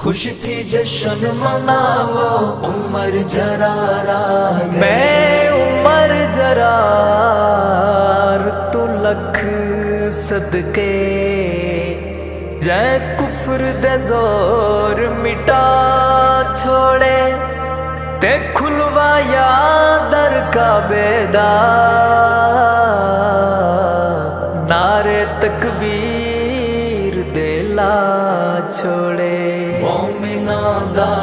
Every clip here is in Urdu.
خوش تھی جشن مناو عمر جرار آ گئے، میں عمر جرار تو لکھ صدقے، جے کفر دے زور مٹا چھوڑے، تے کھلوایا در کعبے دا نعرے تکبیر دے لا چھوڑے۔ مومناں دا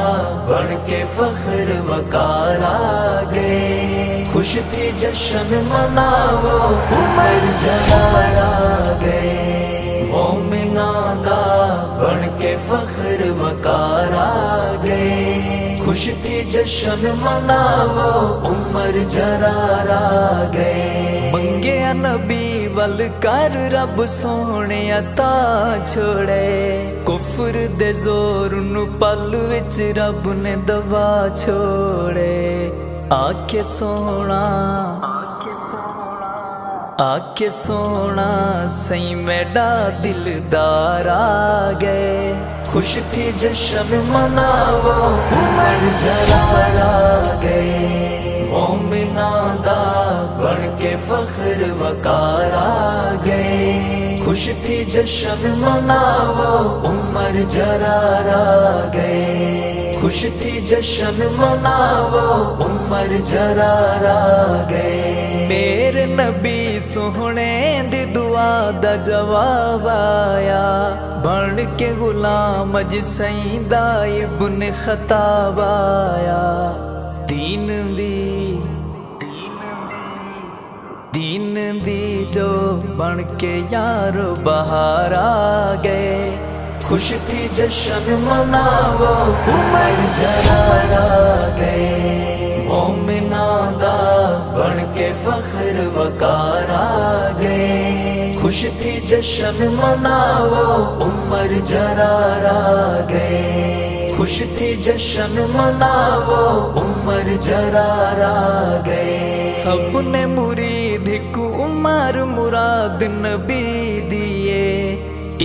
بن کے فخر وقار آ گئے، خوش تھی جشن مناو عمر جرار آ گئے، مومناں دا بن کے فخر وقار آ گئے، خوش تھی جشن مناو عمر جرار آ گئے۔ منگیا نبی ول کر رب سونے عطا چھوڑے، کفر دے زور نو پل وچ رب نے دبا چھوڑے، آکھے سونا آکھے سونا سی میڈا دلدار آ گئے، خوش تھی جشن مناو عمر جرار آ گئے، مومناں دا بن کے فخر وقار آ گئے، خوش تھی جشن مناو عمر جرار آ گئے، خوش تھی جشن مناو عمر جرار آ گئے۔ میرے نبی سوہنے دی دعا دا جواب آیا، بن کے غلام اج سائیں دا ابن خطاب آیا، دین دی جو بن کے یار بہار آ گئے، خوش تھی جشن مناو عمر جرار آ گئے، مومناں دا بن کے فخر وقار آ گئے، خوش تھی جشن مناو عمر جرار آ گئے، خوش تھی جشن مناو عمر جرار آ گئے۔ سب نے مرید ایک عمر مراد نبی دیے،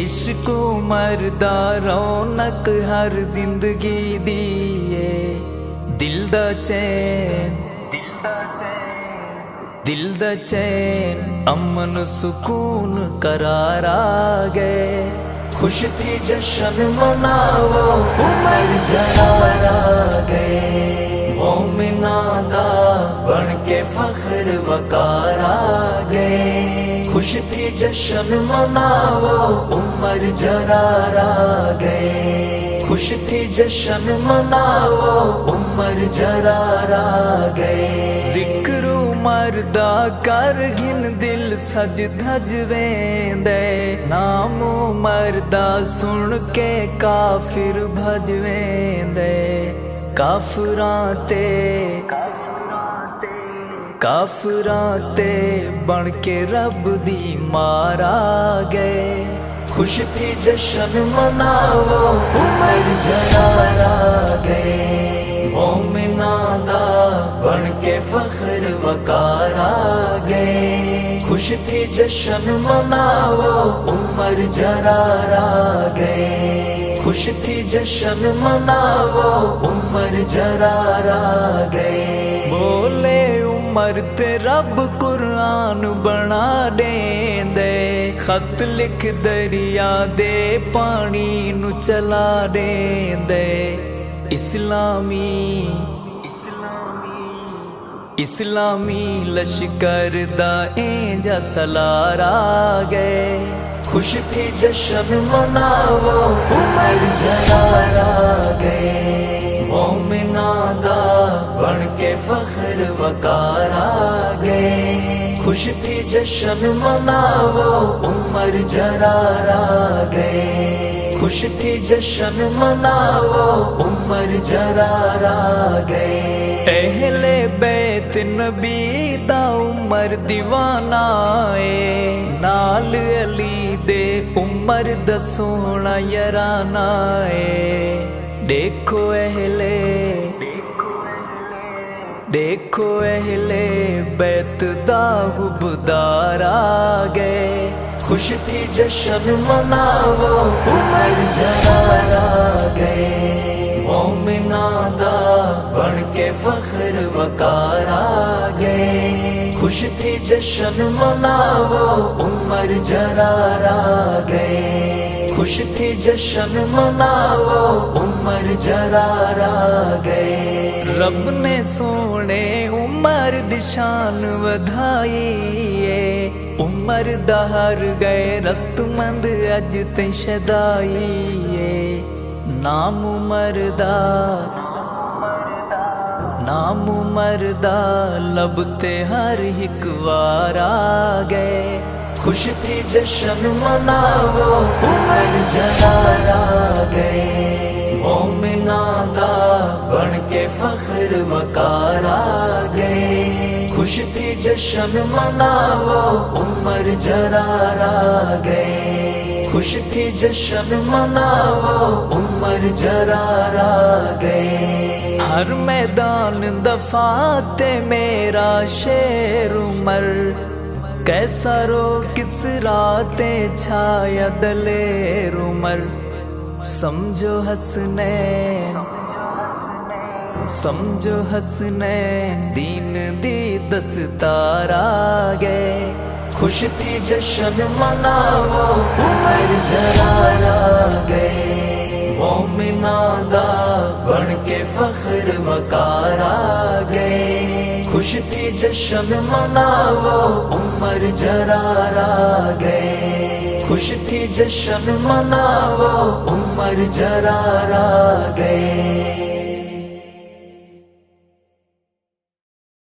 عشق عمر دا رونق ہر زندگی دیے، دل دا چین امن سکون قرار آ گئے، خوش تھی جشن مناو عمر جرار آ گئے، مومناں دا بن کے فخر وقار آ گئے، خوش تھی جشن مناو عمر جرار آ گئے، خوش تھی جشن مناو عمر جرار آ گئے۔ ذکر عمر دا کر گن دل سج دھج ویندے، نام عمر دا سن کے کافر بھج ویندے، کافراں تے بن کے رب دی مار آ گئے، خوش تھی جشن مناو عمر جرار آ گئے، مومناں دا بن کے فخر وقار آ گئے، خوش تھی جشن مناو عمر جرار آ گئے، خوش تھی جشن مناو عمر جرار آ گئے۔ بولے عمر تے رب قرآن بنا دیندے، خط لکھ دریا دے پانی نو چلا دیندے، اسلامی لشکر دا اینجا سلار آ گئے، خوش تھی جشن مناو عمر جرار آ گئے، مومناں دا بن کے فخر وقار آ گئے، خوش تھی جشن مناو عمر جرار آ گئے، خوش تھی جشن مناو عمر جرار آ گئے۔ اہل بیت نبی دا عمر دیوانہ اے، نال علی دے عمر دا سونا یارانہ اے، دیکھو اہل بیت دا حبدار آ گئے، خوش تھی جشن مناو عمر جرار آ گئے، فخر وقار آ گئے، خوش تھی جشن مناو عمر جرار آ گئے، خوش تھی جشن مناو عمر جرار آ گئے۔ رب نے سونے عمر دی شان ودھائی ہے، عمر دہر گئے رت مند اج تے شدائی ہے، نام عمر دا نام عمر دا لب تے ہر ایک وار آ گئے، خوش تھی جشن مناو عمر جرار آ گئے، مومناں دا بن کے فخر وقار آ گئے، خوش تھی جشن مناو عمر جرار آ گئے، خوش تھی جشن مناو عمر جرار آ گئے۔ ہر میدان دفاع تے میرا شیر عمر، کیسا رو کس راتیں چھایا دلیر عمر، سمجھو حسنین سمجھو حسنین دین دی دستار آ گئے، خوش تھی جشن مناو عمر جرار آ گئے، مومناں دا بن کے فخر وقار آ گئے، خوش تھی جشن مناو عمر جرار آ گئے، خوش تھی جشن مناو عمر جرار آ گئے۔